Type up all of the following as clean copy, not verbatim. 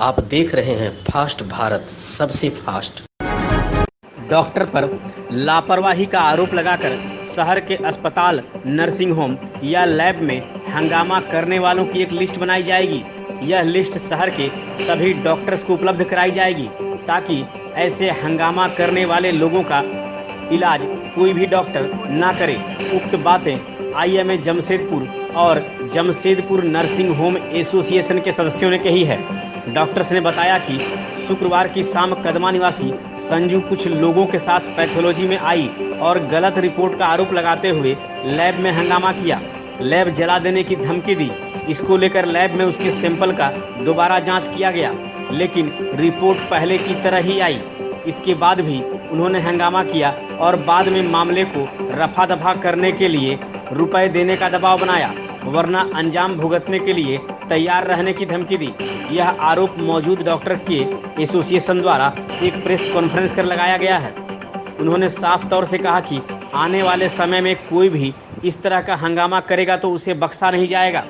आप देख रहे हैं फास्ट भारत, सबसे फास्ट। डॉक्टर पर लापरवाही का आरोप लगाकर शहर के अस्पताल, नर्सिंग होम या लैब में हंगामा करने वालों की एक लिस्ट बनाई जाएगी। यह लिस्ट शहर के सभी डॉक्टर्स को उपलब्ध कराई जाएगी ताकि ऐसे हंगामा करने वाले लोगों का इलाज कोई भी डॉक्टर ना करे। उक्त बातें IMA जमशेदपुर और जमशेदपुर नर्सिंग होम एसोसिएशन के सदस्यों ने कही है। डॉक्टर्स ने बताया कि शुक्रवार की शाम कदमा निवासी संजू कुछ लोगों के साथ पैथोलॉजी में आई और गलत रिपोर्ट का आरोप लगाते हुए लैब में हंगामा किया, लैब जला देने की धमकी दी। इसको लेकर लैब में उसके सैंपल का दोबारा जांच किया गया, लेकिन रिपोर्ट पहले की तरह ही आई। इसके बाद भी उन्होंने हंगामा किया और बाद में मामले को रफा दफा करने के लिए रुपए देने का दबाव बनाया, वरना अंजाम भुगतने के लिए तैयार रहने की धमकी दी। यह आरोप मौजूद डॉक्टर के एसोसिएशन द्वारा एक प्रेस कॉन्फ्रेंस कर लगाया गया है। उन्होंने साफ तौर से कहा कि आने वाले समय में कोई भी इस तरह का हंगामा करेगा तो उसे बख्शा नहीं जाएगा।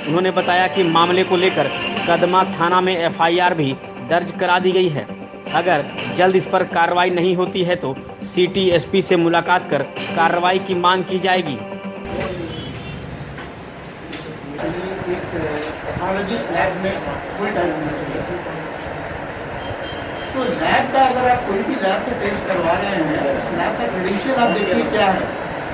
उन्होंने बताया कि मामले को लेकर कदमा थाना में FIR भी दर्ज करा दी गई है। अगर जल्द इस पर कार्रवाई नहीं होती है तो सिटी SP से मुलाकात कर कार्रवाई की मांग की जाएगी। पैथोलॉजिस्ट लैब में फुल टाइम होना चाहिए। तो लैब का अगर आप कोई भी लैब से टेस्ट करवा रहे हैं, उस लैब का क्रेडेंशियल आप देखिए क्या है,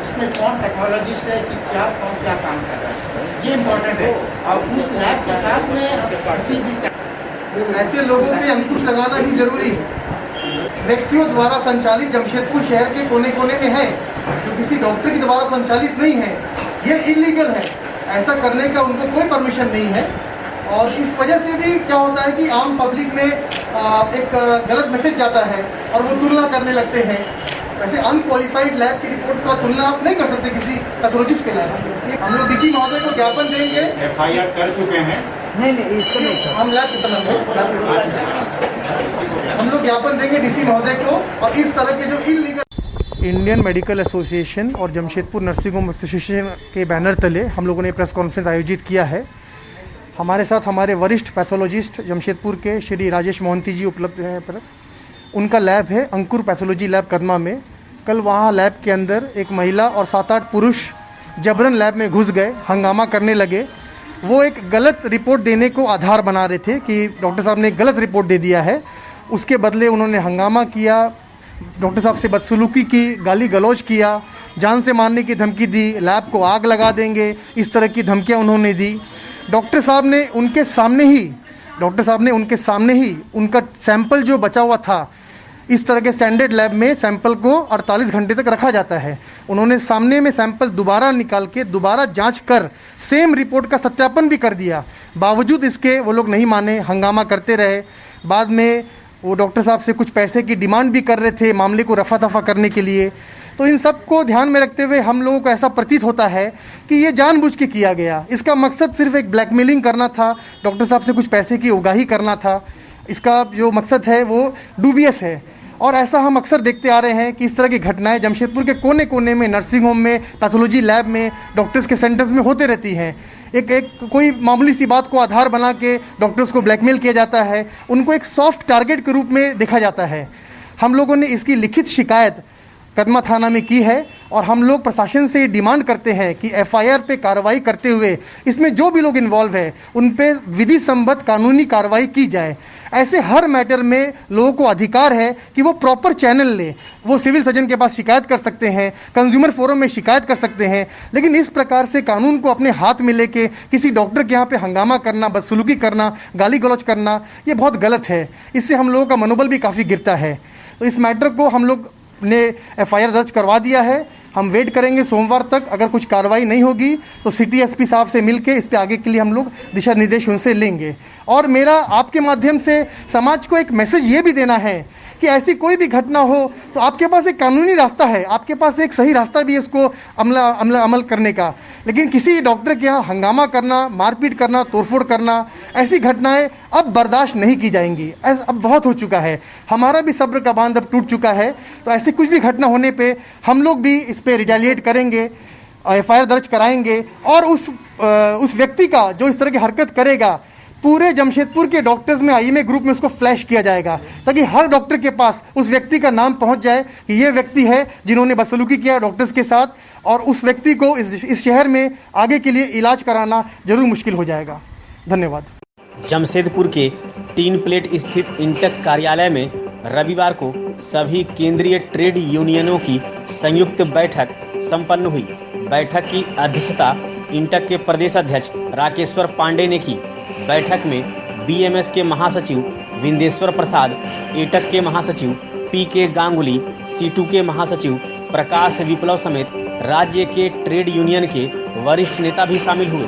उसमें कौन पैथोलॉजिस्ट है कि कौन क्या काम कर रहा है, ये इम्पोर्टेंट है। और उस लैब के साथ में किसी भी ऐसे लोगों पे अंकुश लगाना भी जरूरी है। व्यक्तियों द्वारा संचालित जमशेदपुर शहर के कोने कोने में है, जो किसी डॉक्टर के द्वारा संचालित नहीं है, ये इलीगल है। ऐसा करने का उनको कोई परमिशन नहीं है। और इस वजह से भी क्या होता है कि आम पब्लिक में एक गलत मैसेज जाता है और वो तुलना करने लगते हैं। वैसे अनक्वालिफाइड लैब की रिपोर्ट का तुलना आप नहीं कर सकते किसी पैथोलॉजिस्ट के लैब से। हम लोग DC महोदय को ज्ञापन देंगे। FIR कर चुके हैं। नहीं इसको नहीं, हम लैब के संबंध हम लोग ज्ञापन देंगे DC महोदय को। और इस तरह के जो इलीगल इंडियन मेडिकल एसोसिएशन और जमशेदपुर नर्सिंग होम एसोसिएशन के बैनर तले हम लोगों ने प्रेस कॉन्फ्रेंस आयोजित किया है। हमारे साथ हमारे वरिष्ठ पैथोलॉजिस्ट जमशेदपुर के श्री राजेश मोहंती जी उपलब्ध हैं। पर उनका लैब है अंकुर पैथोलॉजी लैब कदमा में। कल वहाँ लैब के अंदर एक महिला और 7-8 पुरुष जबरन लैब में घुस गए, हंगामा करने लगे। वो एक गलत रिपोर्ट देने को आधार बना रहे थे कि डॉक्टर साहब ने एक गलत रिपोर्ट दे दिया है। उसके बदले उन्होंने हंगामा किया, डॉक्टर साहब से बदसलूकी की, गाली गलौज किया, जान से मारने की धमकी दी, लैब को आग लगा देंगे, इस तरह की धमकियां उन्होंने दी। डॉक्टर साहब ने उनके सामने ही उनका सैंपल जो बचा हुआ था, इस तरह के स्टैंडर्ड लैब में सैंपल को 48 घंटे तक रखा जाता है, उन्होंने सामने में सैंपल दोबारा निकाल के दोबारा जांच कर सेम रिपोर्ट का सत्यापन भी कर दिया। बावजूद इसके वो लोग नहीं माने, हंगामा करते रहे। बाद में वो डॉक्टर साहब से कुछ पैसे की डिमांड भी कर रहे थे मामले को रफा दफा करने के लिए। तो इन सब को ध्यान में रखते हुए हम लोगों को ऐसा प्रतीत होता है कि ये जानबूझ के किया गया। इसका मकसद सिर्फ एक ब्लैकमेलिंग करना था, डॉक्टर साहब से कुछ पैसे की उगाही करना था। इसका जो मकसद है वो डूबियस है। और ऐसा हम अक्सर देखते आ रहे हैं कि इस तरह की घटनाएं जमशेदपुर के कोने कोने में, नर्सिंग होम में, पैथोलॉजी लैब में, डॉक्टर्स के सेंटर्स में होते रहती हैं। एक कोई मामूली सी बात को आधार बना के डॉक्टर्स को ब्लैकमेल किया जाता है, उनको एक सॉफ्ट टारगेट के रूप में देखा जाता है। हम लोगों ने इसकी लिखित शिकायत कदमा थाना में की है और हम लोग प्रशासन से डिमांड करते हैं कि FIR पे कार्रवाई करते हुए इसमें जो भी लोग इन्वॉल्व है उन पे विधि संबद्ध कानूनी कार्रवाई की जाए। ऐसे हर मैटर में लोगों को अधिकार है कि वो प्रॉपर चैनल ले। वो सिविल सर्जन के पास शिकायत कर सकते हैं, कंज्यूमर फोरम में शिकायत कर सकते हैं, लेकिन इस प्रकार से कानून को अपने हाथ में लेके किसी डॉक्टर के यहाँ पे हंगामा करना, बदसलूकी करना, गाली गलौज करना, ये बहुत गलत है। इससे हम लोगों का मनोबल भी काफ़ी गिरता है। तो इस मैटर को हम लोग ने FIR दर्ज करवा दिया है। हम वेट करेंगे सोमवार तक। अगर कुछ कार्रवाई नहीं होगी तो सिटी SP साहब से मिलके इस पे आगे के लिए हम लोग दिशा निर्देश उनसे लेंगे। और मेरा आपके माध्यम से समाज को एक मैसेज ये भी देना है कि ऐसी कोई भी घटना हो तो आपके पास एक कानूनी रास्ता है, आपके पास एक सही रास्ता भी है इसको अमल करने का। लेकिन किसी डॉक्टर के यहाँ हंगामा करना, मारपीट करना, तोड़फोड़ करना, ऐसी घटनाएं अब बर्दाश्त नहीं की जाएंगी। अब बहुत हो चुका है, हमारा भी सब्र का बांध अब टूट चुका है। तो ऐसी कुछ भी घटना होने पे हम लोग भी इस पर रिटेलिएट करेंगे, FIR दर्ज कराएंगे और उस व्यक्ति का जो इस तरह की हरकत करेगा पूरे जमशेदपुर के डॉक्टर्स में आईएमए ग्रुप में उसको फ्लैश किया जाएगा, ताकि हर डॉक्टर के पास उस व्यक्ति का नाम पहुंच जाए कि ये व्यक्ति है जिन्होंने बदसलूकी किया डॉक्टर्स के साथ, और उस व्यक्ति को इस शहर में आगे के लिए इलाज कराना जरूर मुश्किल हो जाएगा। धन्यवाद। जमशेदपुर के टीन प्लेट स्थित इंटक कार्यालय में रविवार को सभी केंद्रीय ट्रेड यूनियनों की संयुक्त बैठक संपन्न हुई। बैठक की अध्यक्षता इंटक के प्रदेश अध्यक्ष राकेश्वर पांडे ने की। बैठक में बीएमएस के महासचिव विंदेश्वर प्रसाद, एटक के महासचिव पीके गांगुली, सीटू के महासचिव प्रकाश विप्लव समेत राज्य के ट्रेड यूनियन के वरिष्ठ नेता भी शामिल हुए।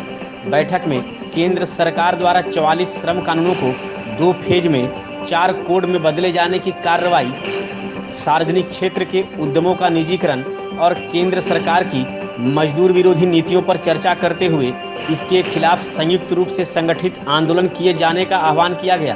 बैठक में केंद्र सरकार द्वारा 44 श्रम कानूनों को 2 फेज में 4 कोड में बदले जाने की कार्रवाई, सार्वजनिक क्षेत्र के उद्यमों का निजीकरण और केंद्र सरकार की मजदूर विरोधी नीतियों पर चर्चा करते हुए इसके खिलाफ संयुक्त रूप से संगठित आंदोलन किए जाने का आह्वान किया गया।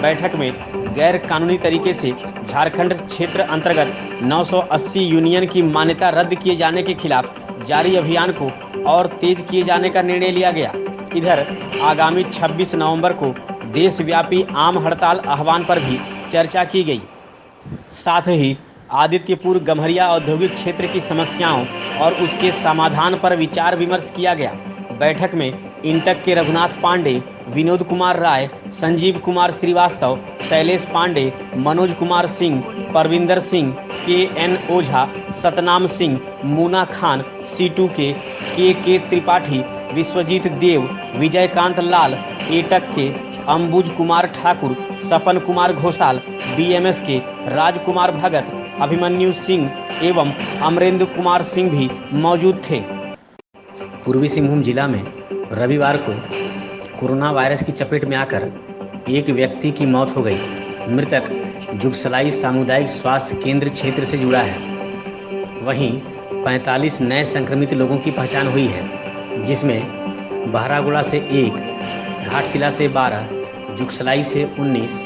बैठक में गैर कानूनी तरीके से झारखंड क्षेत्र अंतर्गत 980 यूनियन की मान्यता रद्द किए जाने के खिलाफ जारी अभियान को और तेज किए जाने का निर्णय लिया गया। इधर आगामी 26 नवंबर को देशव्यापी आम हड़ताल आह्वान पर भी चर्चा की गई। साथ ही आदित्यपुर गम्हरिया औद्योगिक क्षेत्र की समस्याओं और उसके समाधान पर विचार विमर्श किया गया। बैठक में इंटक के रघुनाथ पांडे, विनोद कुमार राय, संजीव कुमार श्रीवास्तव, शैलेश पांडे, मनोज कुमार सिंह, परविंदर सिंह, के.एन. ओझा, सतनाम सिंह, मूना खान, सीटू के त्रिपाठी, विश्वजीत देव, विजयकांत लाल, एटक के अंबुज कुमार ठाकुर, सपन कुमार घोषाल, बीएमएस के राजकुमार भगत, अभिमन्यु सिंह एवं अमरेंद्र कुमार सिंह भी मौजूद थे। पूर्वी सिंहभूम जिला में रविवार को कोरोना वायरस की चपेट में आकर एक व्यक्ति की मौत हो गई। मृतक जुगसलाई सामुदायिक स्वास्थ्य केंद्र क्षेत्र से जुड़ा है। वहीं 45 नए संक्रमित लोगों की पहचान हुई है, जिसमें बहरागोड़ा से 1, घाटशिला से 12, जुगसलाई से 19,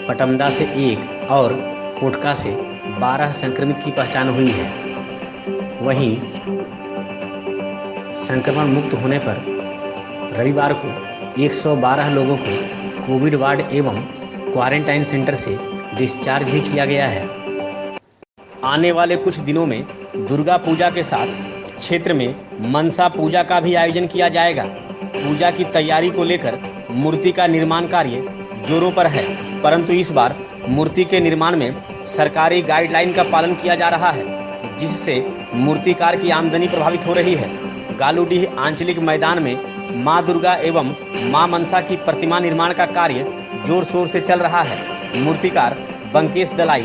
पटमदा से 1 और कोटका से 12 संक्रमित की पहचान हुई है। वहीं संक्रमण मुक्त होने पर रविवार को 112 लोगों को कोविड वार्ड एवं क्वारंटाइन सेंटर से डिस्चार्ज भी किया गया है। आने वाले कुछ दिनों में दुर्गा पूजा के साथ क्षेत्र में मनसा पूजा का भी आयोजन किया जाएगा। पूजा की तैयारी को लेकर मूर्ति का निर्माण कार्य जोरों पर है, परंतु इस बार मूर्ति के निर्माण में सरकारी गाइडलाइन का पालन किया जा रहा है, जिससे मूर्तिकार की आमदनी प्रभावित हो रही है। गालूडीह आंचलिक मैदान में मां दुर्गा एवं मां मनसा की प्रतिमा निर्माण का कार्य जोर शोर से चल रहा है। मूर्तिकार बंकेश दलाई,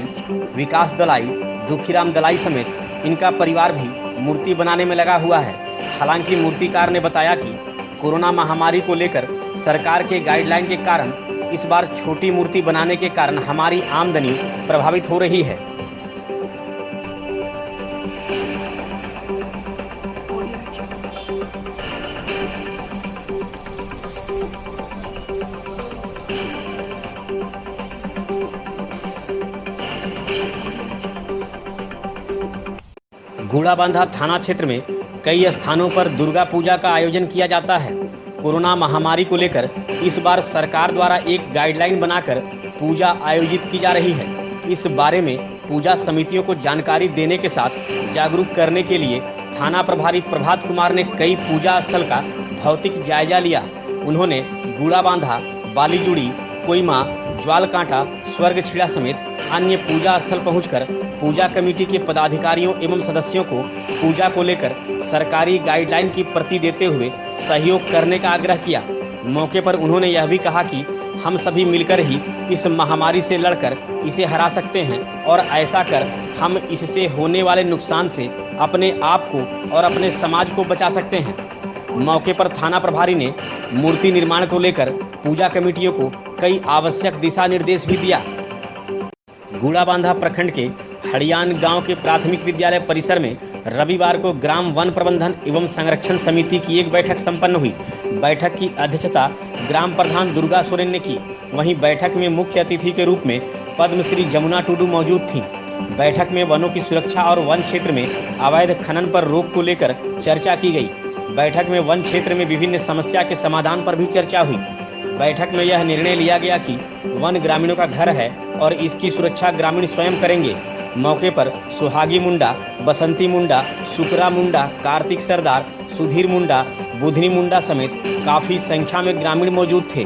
विकास दलाई, दुखीराम दलाई समेत इनका परिवार भी मूर्ति बनाने में लगा हुआ है। हालांकि मूर्तिकार ने बताया कि कोरोना महामारी को लेकर सरकार के गाइडलाइन के कारण इस बार छोटी मूर्ति बनाने के कारण हमारी आमदनी प्रभावित हो रही है। घोड़ाबांधा थाना क्षेत्र में कई स्थानों पर दुर्गा पूजा का आयोजन किया जाता है। कोरोना महामारी को लेकर इस बार सरकार द्वारा एक गाइडलाइन बनाकर पूजा आयोजित की जा रही है। इस बारे में पूजा समितियों को जानकारी देने के साथ जागरूक करने के लिए थाना प्रभारी प्रभात कुमार ने कई पूजा स्थल का भौतिक जायजा लिया। उन्होंने घोड़ाबांधा, बालीजुड़ी, कोइमा, ज्वालकांटा, स्वर्गछिड़ा समेत अन्य पूजा स्थल पहुंचकर पूजा कमेटी के पदाधिकारियों एवं सदस्यों को पूजा को लेकर सरकारी गाइडलाइन की प्रति देते हुए सहयोग करने का आग्रह किया। मौके पर उन्होंने यह भी कहा कि हम सभी मिलकर ही इस महामारी से लड़कर इसे हरा सकते हैं और ऐसा कर हम इससे होने वाले नुकसान से अपने आप को और अपने समाज को बचा सकते हैं। मौके पर थाना प्रभारी ने मूर्ति निर्माण को लेकर पूजा कमेटियों को कई आवश्यक दिशा निर्देश भी दिया। घोड़ाबांधा प्रखंड के हड़ियान गांव के प्राथमिक विद्यालय परिसर में रविवार को ग्राम वन प्रबंधन एवं संरक्षण समिति की एक बैठक संपन्न हुई। बैठक की अध्यक्षता ग्राम प्रधान दुर्गा सोरेन ने की। वहीं बैठक में मुख्य अतिथि के रूप में पद्मश्री जमुना टुडू मौजूद थीं। बैठक में वनों की सुरक्षा और वन क्षेत्र में अवैध खनन पर रोक को लेकर चर्चा की गई। बैठक में वन क्षेत्र में विभिन्न समस्या के समाधान पर भी चर्चा हुई। बैठक में यह निर्णय लिया गया कि वन ग्रामीणों का घर है और इसकी सुरक्षा ग्रामीण स्वयं करेंगे। मौके पर सुहागी मुंडा, बसंती मुंडा, शुक्रा मुंडा, कार्तिक सरदार, सुधीर मुंडा, बुधनी मुंडा समेत काफ़ी संख्या में ग्रामीण मौजूद थे।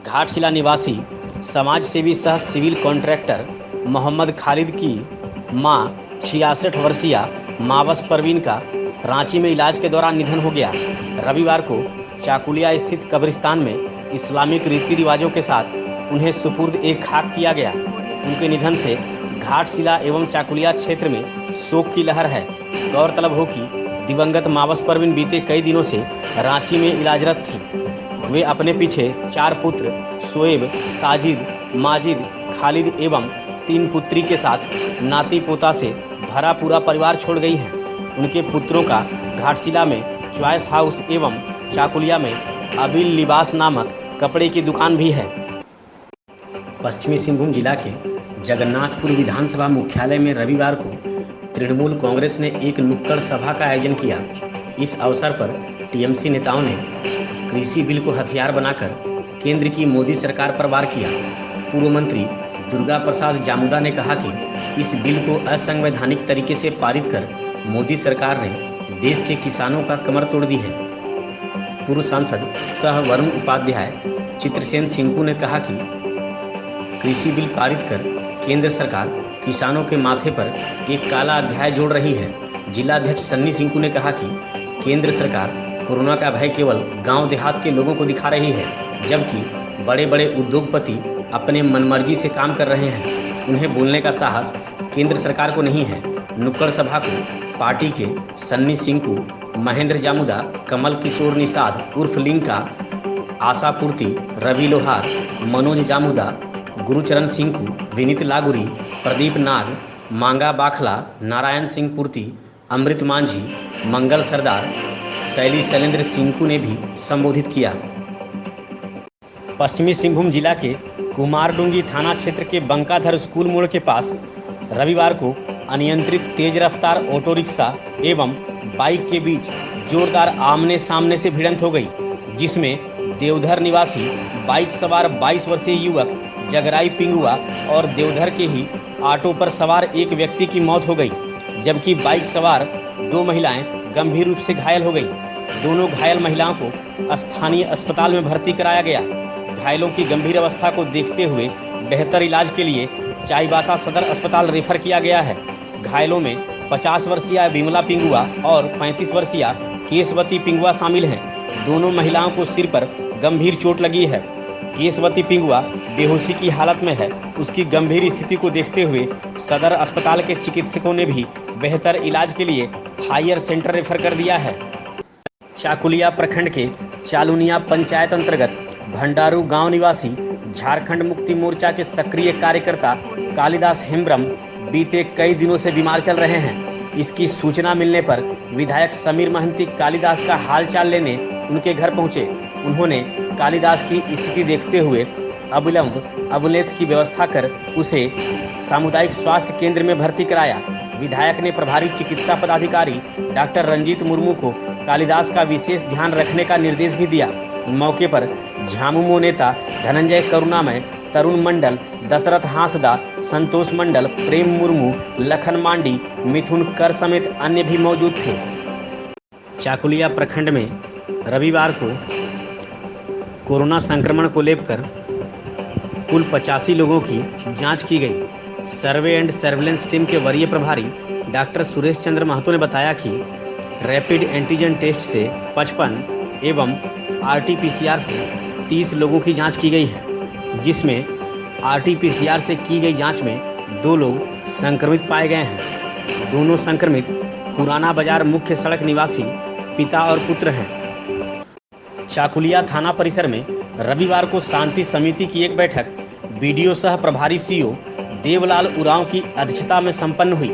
घाटशिला निवासी समाज सेवी सह सिविल कॉन्ट्रैक्टर मोहम्मद खालिद की मां 66 वर्षीय मावस परवीन का रांची में इलाज के दौरान निधन हो गया। रविवार को चाकुलिया स्थित कब्रिस्तान में इस्लामिक रीति रिवाजों के साथ उन्हें सुपुर्द एक खाक किया गया। उनके निधन से घाटशिला एवं चाकुलिया क्षेत्र में शोक की लहर है। गौरतलब हो कि दिवंगत मावस परवीन बीते कई दिनों से रांची में इलाजरत थी। वे अपने पीछे 4 पुत्र शोएब, साजिद, माजिद, खालिद एवं 3 पुत्री के साथ नाती पोता से भरा पूरा परिवार छोड़ गई हैं। उनके पुत्रों का घाटशिला में चॉइस हाउस एवं चाकुलिया में अबिल लिबास नामक कपड़े की दुकान भी है। पश्चिमी सिंहभूम जिला के जगन्नाथपुर विधानसभा मुख्यालय में रविवार को तृणमूल कांग्रेस ने एक नुक्कड़ सभा का आयोजन किया। इस अवसर पर टीएमसी नेताओं ने कृषि बिल को हथियार बनाकर केंद्र की मोदी सरकार पर वार किया। पूर्व मंत्री दुर्गा प्रसाद जामुदा ने कहा कि इस बिल को असंवैधानिक तरीके से पारित कर मोदी सरकार ने देश के किसानों का कमर तोड़ दी है। पूर्व सांसद सह वरुण उपाध्याय चित्रसेन सिंकू ने कहा कि कृषि बिल पारित कर केंद्र सरकार किसानों के माथे पर एक काला अध्याय जोड़ रही है। जिलाध्यक्ष सन्नी सिंकू ने कहा कि केंद्र सरकार कोरोना का भय केवल गांव देहात के लोगों को दिखा रही है, जबकि बड़े बड़े उद्योगपति अपने मनमर्जी से काम कर रहे हैं। उन्हें बोलने का साहस केंद्र सरकार को नहीं है। नुक्कड़ सभा को पार्टी के सन्नी सिंकू, महेंद्र जामुदा, कमल किशोर निषाद उर्फ लिंका, आशा पूर्ति, रवि लोहार, मनोज जामुदा, गुरुचरण सिंकू, विनीत लागुरी, प्रदीप नाग, मांगा बाखला, नारायण सिंह पूर्ति, अमृत मांझी, मंगल सरदार, शैली शैलेंद्र सिंकू ने भी संबोधित किया। पश्चिमी सिंहभूम जिला के कुमारडुंगी थाना क्षेत्र के बंकाधर स्कूल मोड़ के पास रविवार को अनियंत्रित तेज रफ्तार ऑटो रिक्शा एवं बाइक के बीच जोरदार आमने सामने से भिड़ंत हो गई, जिसमें देवधर निवासी बाइक सवार 22 वर्षीय युवक जगराई पिंगुआ और देवधर के ही ऑटो पर सवार एक व्यक्ति की मौत हो गई, जबकि बाइक सवार 2 महिलाएं गंभीर रूप से घायल हो गई। दोनों घायल महिलाओं को स्थानीय अस्पताल में भर्ती कराया गया। घायलों की गंभीर अवस्था को देखते हुए बेहतर इलाज के लिए चाईबासा सदर अस्पताल रेफर किया गया है। घायलों में 50 वर्षीय विमला पिंगुआ और 35 वर्षीय केशवती पिंगुआ शामिल हैं। दोनों महिलाओं को सिर पर गंभीर चोट लगी है। केशवती पिंगुआ बेहोशी की हालत में है। उसकी गंभीर स्थिति को देखते हुए सदर अस्पताल के चिकित्सकों ने भी बेहतर इलाज के लिए हायर सेंटर रेफर कर दिया है। चाकुलिया प्रखंड के चालुनिया पंचायत अंतर्गत भंडारू गांव निवासी झारखंड मुक्ति मोर्चा के सक्रिय कार्यकर्ता कालिदास हेम्ब्रम बीते कई दिनों से बीमार चल रहे हैं। इसकी सूचना मिलने पर विधायक समीर महंती कालिदास का हालचाल लेने उनके घर पहुंचे। उन्होंने कालिदास की स्थिति देखते हुए अविलंब एम्बुलेंस की व्यवस्था कर उसे सामुदायिक स्वास्थ्य केंद्र में भर्ती कराया। विधायक ने प्रभारी चिकित्सा पदाधिकारी डॉक्टर रंजीत मुर्मू को कालिदास का विशेष ध्यान रखने का निर्देश भी दिया। मौके पर झामुमो नेता धनंजय करुणामय, तरुण मंडल, दशरथ हांसदा, संतोष मंडल, प्रेम मुर्मू, लखन मांडी, मिथुन कर समेत अन्य भी मौजूद थे। चाकुलिया प्रखंड में रविवार को कोरोना संक्रमण को लेकर कुल 85 लोगों की जांच की गई। सर्वे एंड सर्विलेंस टीम के वरीय प्रभारी डॉक्टर सुरेश चंद्र महतो ने बताया कि रैपिड एंटीजन टेस्ट से 55 एवं आरटीपीसीआर से 30 लोगों की जांच की गई है, जिसमें आरटीपीसीआर से की गई जांच में 2 लोग संक्रमित पाए गए हैं। दोनों संक्रमित पुराना बाजार मुख्य सड़क निवासी पिता और पुत्र हैं। चाकुलिया थाना परिसर में रविवार को शांति समिति की एक बैठक बीडीओ सह प्रभारी सीओ देवलाल उरांव की अध्यक्षता में संपन्न हुई।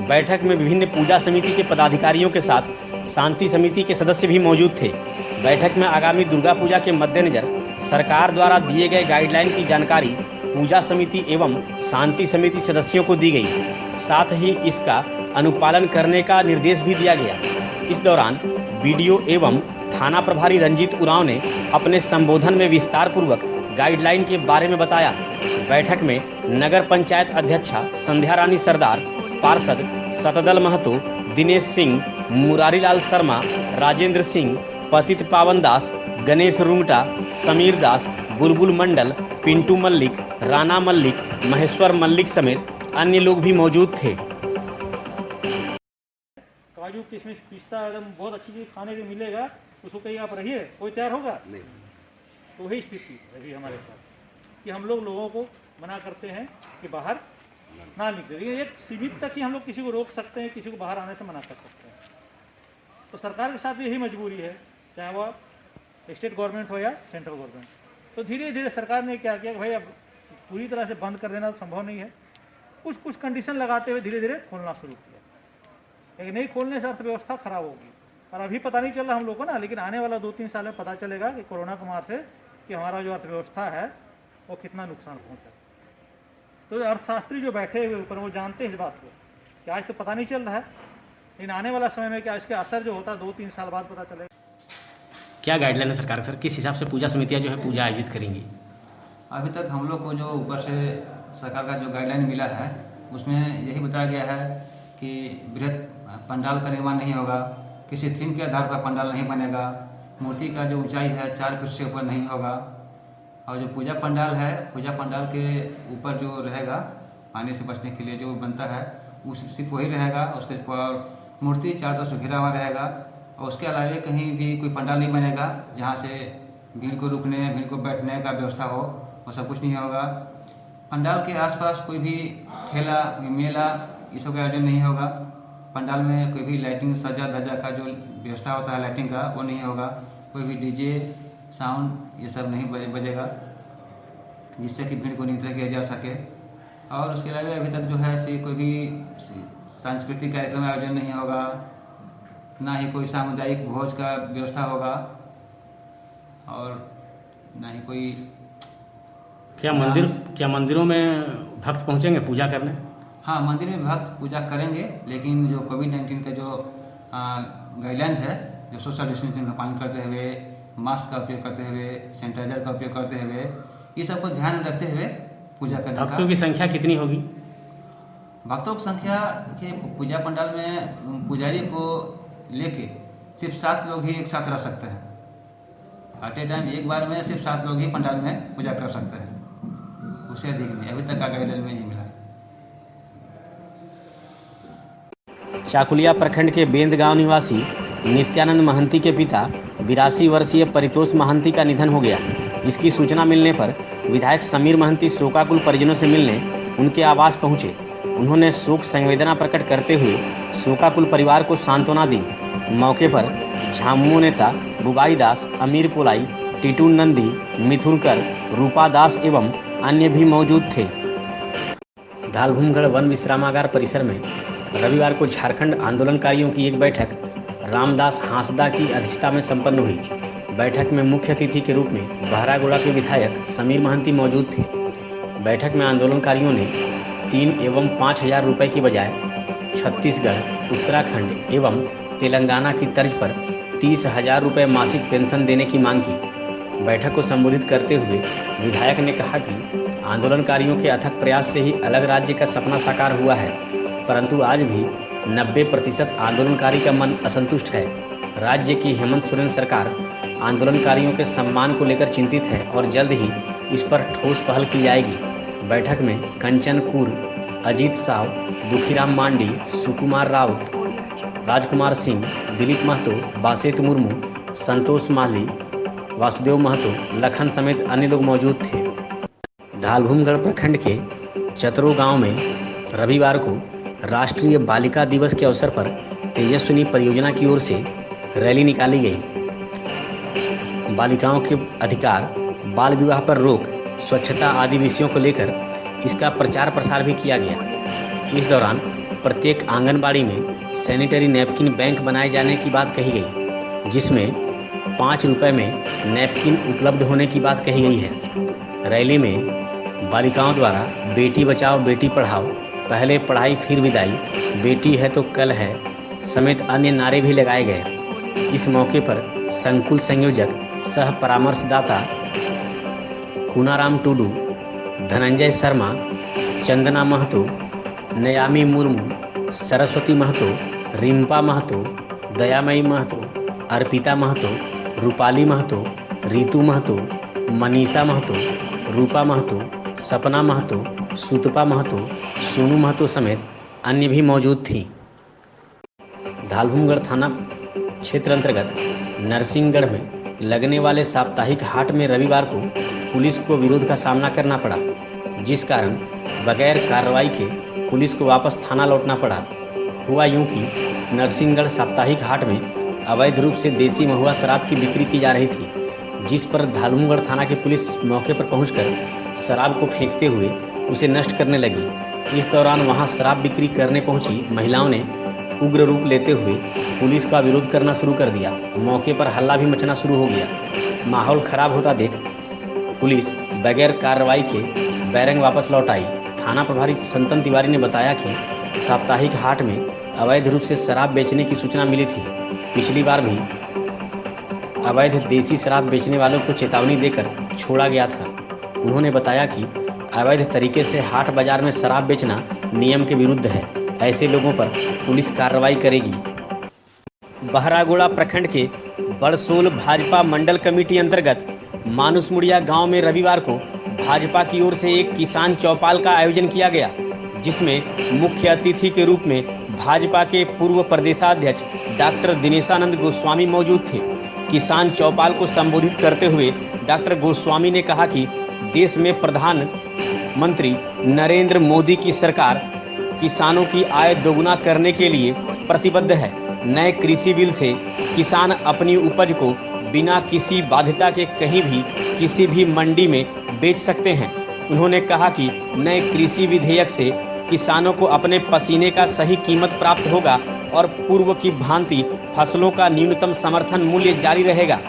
बैठक में विभिन्न पूजा समिति के पदाधिकारियों के साथ शांति समिति के सदस्य भी मौजूद थे। बैठक में आगामी दुर्गा पूजा के मद्देनजर सरकार द्वारा दिए गए गाइडलाइन की जानकारी पूजा समिति एवं शांति समिति सदस्यों को दी गई। साथ ही इसका अनुपालन करने का निर्देश भी दिया गया। इस दौरान बीडीओ एवं थाना प्रभारी रंजीत उरांव ने अपने संबोधन में विस्तार पूर्वक गाइडलाइन के बारे में बताया। बैठक में नगर पंचायत अध्यक्षा संध्या रानी सरदार, पार्षद सतदल महतो, दिनेश सिंह, मुरारीलाल शर्मा, राजेंद्र सिंह, पतित पावन दास, गणेश रुंगटा, समीर दास, बुलबुल मंडल, पिंटू मल्लिक, राणा मल्लिक, महेश्वर मल्लिक समेत अन्य लोग भी मौजूद थे। काजू किशमिश पिस्ता एकदम बहुत अच्छी चीज़ खाने को मिलेगा, उसको कहीं आप रहिए, कोई तैयार होगा नहीं। तो वही स्थिति रही हमारे साथ कि हम लोगों को मना करते हैं कि बाहर ना निकले, लेकिन एक सीमित तक ही हम लोग किसी को रोक सकते हैं, किसी को बाहर आने से मना कर सकते हैं। तो सरकार के साथ भी यही मजबूरी है, चाहे वह स्टेट गवर्नमेंट हो या सेंट्रल गवर्नमेंट। तो धीरे धीरे सरकार ने क्या किया कि भाई अब पूरी तरह से बंद कर देना तो संभव नहीं है, कुछ कुछ कंडीशन लगाते हुए धीरे धीरे खोलना शुरू किया। लेकिन नहीं खोलने से अर्थव्यवस्था खराब होगी, और अभी पता नहीं चल रहा हम लोग को ना, लेकिन आने वाला 2-3 साल में पता चलेगा कि कोरोना के मार से कि हमारा जो अर्थव्यवस्था है वो कितना नुकसान पहुँचा। तो अर्थशास्त्री जो बैठे हुए ऊपर वो जानते हैं इस बात को कि आज तो पता नहीं चल रहा है, लेकिन आने वाला समय में क्या इसके असर जो होता है 2-3 साल बाद पता चलेगा। क्या गाइडलाइन है सरकार सर, किस हिसाब से पूजा समितियां जो है पूजा आयोजित करेंगी? अभी तक हम लोग को जो ऊपर से सरकार का जो गाइडलाइन मिला है उसमें यही बताया गया है कि बृहद पंडाल का निर्माण नहीं होगा, किसी थीम के आधार पर पंडाल नहीं बनेगा, मूर्ति का जो ऊंचाई है 4 फीट से ऊपर नहीं होगा, और जो पूजा पंडाल है, पूजा पंडाल के ऊपर जो रहेगा पानी से बचने के लिए जो बनता है वो सिर्फ वही रहेगा, उसके ऊपर मूर्ति 4 तरफ से घिरा हुआ रहेगा, और उसके अलावा कहीं भी कोई पंडाल नहीं बनेगा जहाँ से भीड़ को रुकने, भीड़ को बैठने का व्यवस्था हो, वो सब कुछ नहीं होगा। पंडाल के आसपास कोई भी ठेला, मेला, ये सब का आयोजन नहीं होगा। पंडाल में कोई भी लाइटिंग, सजा धजा का जो व्यवस्था होता है लाइटिंग का, वो नहीं होगा। कोई भी डीजे, साउंड ये सब नहीं बजेगा, जिससे कि भीड़ को नियंत्रित किया जा सके। और उसके अलावा अभी तक जो है कोई भी सांस्कृतिक कार्यक्रम आयोजन नहीं होगा, ना ही कोई सामुदायिक भोज का व्यवस्था होगा, और ना ही कोई क्या मंदिरों में भक्त पहुंचेंगे पूजा करने? हाँ, मंदिर में भक्त पूजा करेंगे, लेकिन जो कोविड-19 का जो गाइडलाइन है, जो सोशल डिस्टेंसिंग का पालन करते हुए, मास्क का उपयोग करते हुए, सैनिटाइजर का उपयोग करते हुए, ये सब को ध्यान में रखते हुए पूजा करने का। भक्तों की संख्या कितनी होगी? भक्तों की संख्या देखिए, पूजा पंडाल में पुजारी को लेके सिर्फ 7 लोग ही एक साथ रह सकते हैं। एट ए टाइम एक बार में सिर्फ 7 लोग ही पंडाल में पूजा कर सकते हैं, उससे अधिक नहीं। अभी तक का गाइडलाइन में नहीं मिला है। चाकुलिया प्रखंड के बेंद गांव निवासी नित्यानंद महंती के पिता 82 वर्षीय परितोष महंती का निधन हो गया। इसकी सूचना मिलने पर विधायक समीर महंती शोकाकुल परिजनों से मिलने उनके आवास पहुंचे। उन्होंने शोक संवेदना प्रकट करते हुए शोकाकुल परिवार को सांत्वना दी। मौके पर झामुमो नेता बुबाई दास, अमीर पोलाई, टीटू नंदी, मिथुनकर, रूपा दास एवं अन्य भी मौजूद थे। धालभूमगढ़ वन विश्रामागार परिसर में रविवार को झारखंड आंदोलनकारियों की एक बैठक रामदास हांसदा की अध्यक्षता में संपन्न हुई। बैठक में मुख्य अतिथि के रूप में बहरागोड़ा के विधायक समीर महंती मौजूद थे। बैठक में आंदोलनकारियों ने 3 एवं 5,000 रुपये की बजाय छत्तीसगढ़, उत्तराखंड एवं तेलंगाना की तर्ज पर 30,000 रुपये मासिक पेंशन देने की मांग की। बैठक को संबोधित करते हुए विधायक ने कहा कि आंदोलनकारियों के अथक प्रयास से ही अलग राज्य का सपना साकार हुआ है, परंतु आज भी 90% आंदोलनकारी का मन असंतुष्ट है। राज्य की हेमंत सोरेन सरकार आंदोलनकारियों के सम्मान को लेकर चिंतित है और जल्द ही इस पर ठोस पहल की जाएगी। बैठक में कंचन कुर, अजीत साव, दुखीराम मांडी, सुकुमार राउत, राजकुमार सिंह, दिलीप महतो, बासेत मुर्मू, संतोष माली, वासुदेव महतो, लखन समेत अन्य लोग मौजूद थे। धालभूमगढ़ प्रखंड के चतरो गांव में रविवार को राष्ट्रीय बालिका दिवस के अवसर पर तेजस्विनी परियोजना की ओर से रैली निकाली गई। बालिकाओं के अधिकार, बाल विवाह पर रोक, स्वच्छता आदि विषयों को लेकर इसका प्रचार प्रसार भी किया गया। इस दौरान प्रत्येक आंगनबाड़ी में सैनिटरी नैपकिन बैंक बनाए जाने की बात कही गई, जिसमें 5 रुपये में नैपकिन उपलब्ध होने की बात कही गई है। रैली में बालिकाओं द्वारा बेटी बचाओ बेटी पढ़ाओ, पहले पढ़ाई फिर विदाई, बेटी है तो कल है समेत अन्य नारे भी लगाए गए। इस मौके पर संकुल संयोजक सह परामर्शदाता कुनाराम टुडू, धनंजय शर्मा, चंदना महतो, नयामी मुर्मू, सरस्वती महतो, रिम्पा महतो, दयामयी महतो, अर्पिता महतो, रूपाली महतो, रीतू महतो, मनीषा महतो, रूपा महतो, सपना महतो, सुतपा महतो, सोनू महतो समेत अन्य भी मौजूद थीं। धालभूमगढ़ थाना क्षेत्र अंतर्गत नरसिंहगढ़ में लगने वाले साप्ताहिक हाट में रविवार को पुलिस को विरोध का सामना करना पड़ा, जिस कारण बगैर कार्रवाई के पुलिस को वापस थाना लौटना पड़ा। हुआ यूं कि नरसिंहगढ़ साप्ताहिक हाट में अवैध रूप से देसी महुआ शराब की बिक्री की जा रही थी, जिस पर धालभूमगढ़ थाना की पुलिस मौके पर पहुंचकर शराब को फेंकते हुए उसे नष्ट करने लगी। इस दौरान वहां शराब बिक्री करने पहुंची महिलाओं ने उग्र रूप लेते हुए पुलिस का विरोध करना शुरू कर दिया। मौके पर हल्ला भी मचना शुरू हो गया। माहौल खराब होता देख पुलिस बगैर कार्रवाई के बैरंग वापस लौट आई। थाना प्रभारी संतन तिवारी ने बताया कि साप्ताहिक हाट में अवैध रूप से शराब बेचने की सूचना मिली थी। पिछली बार भी अवैध देसी शराब बेचने वालों को चेतावनी देकर छोड़ा गया था। उन्होंने बताया कि अवैध तरीके से हाट बाजार में शराब बेचना नियम के विरुद्ध है। ऐसे लोगों पर पुलिस कार्रवाई करेगी। बहरागोड़ा प्रखंड के बड़सोल भाजपा मंडल कमेटी अंतर्गत मानुसमुड़िया गांव में रविवार को भाजपा की ओर से एक किसान चौपाल का आयोजन किया गया, जिसमें मुख्य अतिथि के रूप में भाजपा के पूर्व प्रदेशाध्यक्ष डॉक्टर दिनेशानंद गोस्वामी मौजूद थे। किसान चौपाल को संबोधित करते हुए डॉक्टर गोस्वामी ने कहा कि देश में प्रधानमंत्री नरेंद्र मोदी की सरकार किसानों की आय दोगुना करने के लिए प्रतिबद्ध है। नए कृषि बिल से किसान अपनी उपज को बिना किसी बाध्यता के कहीं भी किसी भी मंडी में बेच सकते हैं। उन्होंने कहा कि नए कृषि विधेयक से किसानों को अपने पसीने का सही कीमत प्राप्त होगा और पूर्व की भांति फसलों का न्यूनतम समर्थन मूल्य जारी रहेगा।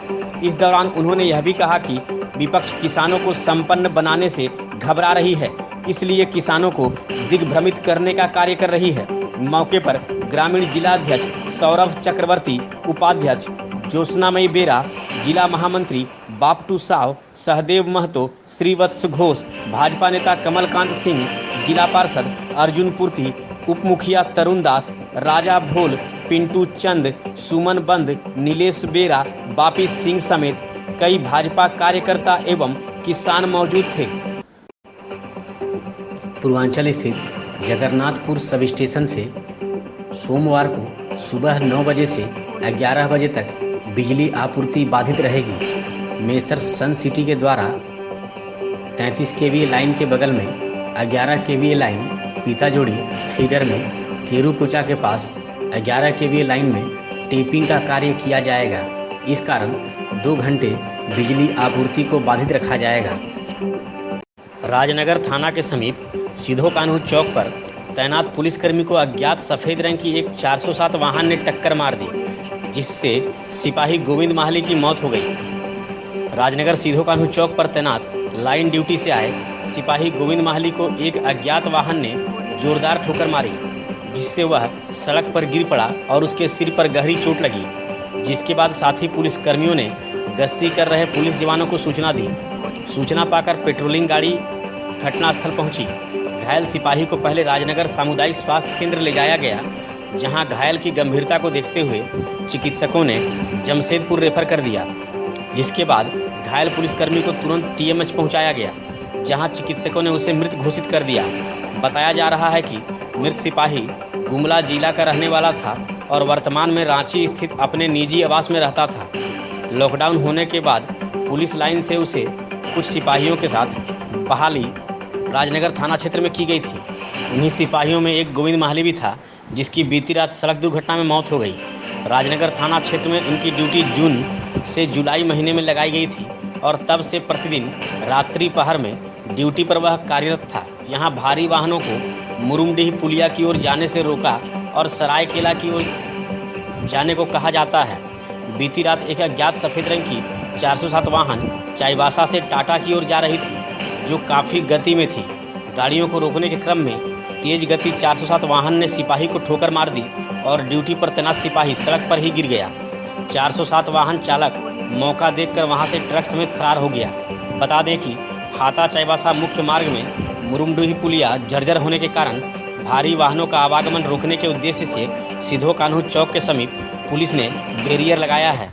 इस दौरान उन्होंने यह भी कहा कि विपक्ष किसानों को संपन्न बनाने से घबरा रही है, इसलिए किसानों को दिग्भ्रमित करने का कार्य कर रही है। मौके पर ग्रामीण जिलाध्यक्ष सौरभ चक्रवर्ती, उपाध्यक्ष ज्योत्सनामयी बेरा, जिला महामंत्री बापटू साव, सहदेव महतो, श्रीवत्स घोष, भाजपा नेता कमलकांत सिंह, जिला पार्षद अर्जुन पूर्ति, उप मुखिया तरुण दास, राजा भोल, पिंटू चंद, सुमन बंद, नीलेश बेरा, बापी सिंह समेत कई भाजपा कार्यकर्ता एवं किसान मौजूद थे। पूर्वांचल स्थित जगन्नाथपुर सब स्टेशन से सोमवार को सुबह 9 बजे से 11 बजे तक बिजली आपूर्ति बाधित रहेगी। मेसर सन सिटी के द्वारा 33 केवीए लाइन के बगल में 11 केवीए लाइन, पीताजोड़ी फीडर में केरूकोचा के पास 11 केवीए लाइन में टेपिंग का कार्य किया जाएगा। इस कारण 2 घंटे बिजली आपूर्ति को बाधित रखा जाएगा। राजनगर थाना के समीप सीधो कान्हू चौक पर तैनात पुलिसकर्मी को अज्ञात सफ़ेद रंग की एक 407 वाहन ने टक्कर मार दी, जिससे सिपाही गोविंद माहली की मौत हो गई। राजनगर सीधो कान्हू चौक पर तैनात लाइन ड्यूटी से आए सिपाही गोविंद माहली को एक अज्ञात वाहन ने जोरदार ठोकर मारी, जिससे वह सड़क पर गिर पड़ा और उसके सिर पर गहरी चोट लगी। जिसके बाद साथी पुलिसकर्मियों ने गश्ती कर रहे पुलिस जवानों को सूचना दी। सूचना पाकर पेट्रोलिंग गाड़ी घटनास्थल पहुंची। घायल सिपाही को पहले राजनगर सामुदायिक स्वास्थ्य केंद्र ले जाया गया, जहां घायल की गंभीरता को देखते हुए चिकित्सकों ने जमशेदपुर रेफर कर दिया। जिसके बाद घायल पुलिसकर्मी को तुरंत टीएमएच पहुंचाया गया, जहां चिकित्सकों ने उसे मृत घोषित कर दिया। बताया जा रहा है कि मृत सिपाही गुमला जिला का रहने वाला था और वर्तमान में रांची स्थित अपने निजी आवास में रहता था। लॉकडाउन होने के बाद पुलिस लाइन से उसे कुछ सिपाहियों के साथ बहाली राजनगर थाना क्षेत्र में की गई थी। उन्हीं सिपाहियों में एक गोविंद माहली भी था, जिसकी बीती रात सड़क दुर्घटना में मौत हो गई। राजनगर थाना क्षेत्र में उनकी ड्यूटी जून से जुलाई महीने में लगाई गई थी और तब से प्रतिदिन रात्रि पहर में ड्यूटी पर वह कार्यरत था। यहाँ भारी वाहनों को मुरुमडीह पुलिया की ओर जाने से रोका और सरायकेला की ओर जाने को कहा जाता है। बीती रात एक अज्ञात सफ़ेद रंग की 407 वाहन चाईबासा से टाटा की ओर जा रही थी, जो काफ़ी गति में थी। गाड़ियों को रोकने के क्रम में तेज गति 407 वाहन ने सिपाही को ठोकर मार दी और ड्यूटी पर तैनात सिपाही सड़क पर ही गिर गया। 407 वाहन चालक मौका देखकर वहां से ट्रक समेत फरार हो गया। बता दें कि हाता चाईबासा मुख्य मार्ग में मुरुमडुही पुलिया जर्जर होने के कारण भारी वाहनों का आवागमन रोकने के उद्देश्य से सिधो कान्हू चौक के समीप पुलिस ने बैरियर लगाया है।